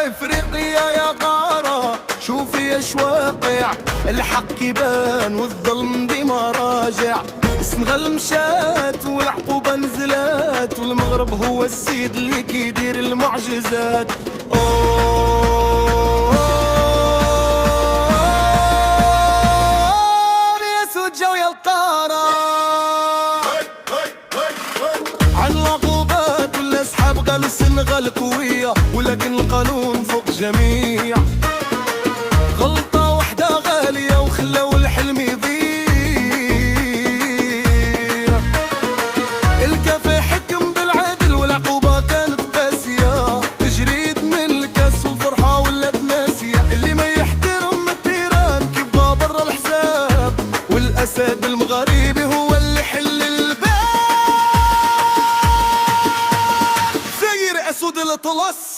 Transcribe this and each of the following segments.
افريقيا يا غارة شوفي ايش واقع، الحق يبان والظلم ديما راجع. السنغال مشات والعقوبة نزلات، والمغرب هو السيد اللي كيدير المعجزات. يا سوجة ويا الطارة عن العقوبات والاسحاب، قالوا السنغال قوية ولكن القانون فوق جميع. غلطة واحدة غالية وخلاو الحلم يضيع. الكافي حكم بالعدل والعقوبة كانت قاسية، تجريد من الكاس والفرحة ولات ناسية. اللي ما يحترم التيران كيبقى برا الحساب، والأسد المغاربي هو اللي حل الباب. زير أسود الأطلس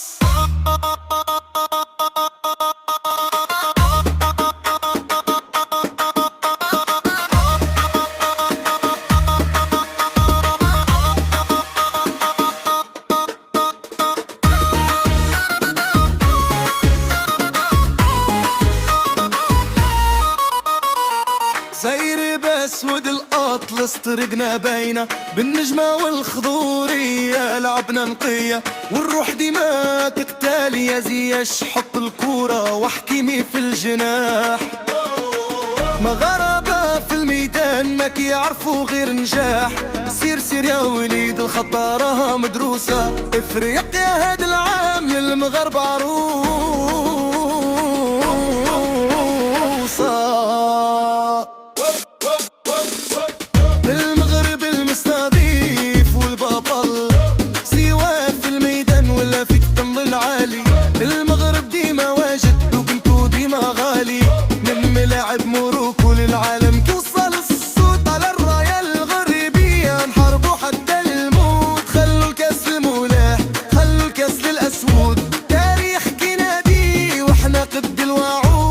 زير باسود الاطلس طرقنا باينه، بالنجمه والخضوريه لعبنا نقيه، والروح ديما تقتاليه زياش حط الكوره وحكيمي في الجناح. مغاربه في الميدان ما كيعرفوا غير نجاح. سير سير يا وليد الخطه راها مدروسه، افريقيا هاد العام للمغاربه عروسه. المغرب المستضيف والبطل، سواء في الميدان ولا في التم العالي. المغرب ديما واجد وكنتو ديما غالي، من ملاعب موروكو للعالم توصل الصوت على الراية الغربية. نحاربو حتى الموت، خلوا الكاس الملاح، خلوا الكاس للأسود. تاريخ كينادي واحنا قد الوعود.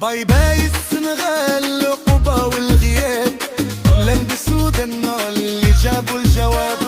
باي باي السنغال العقوبة والغياب، لنبسوا دنا اللي جابوا الجواب.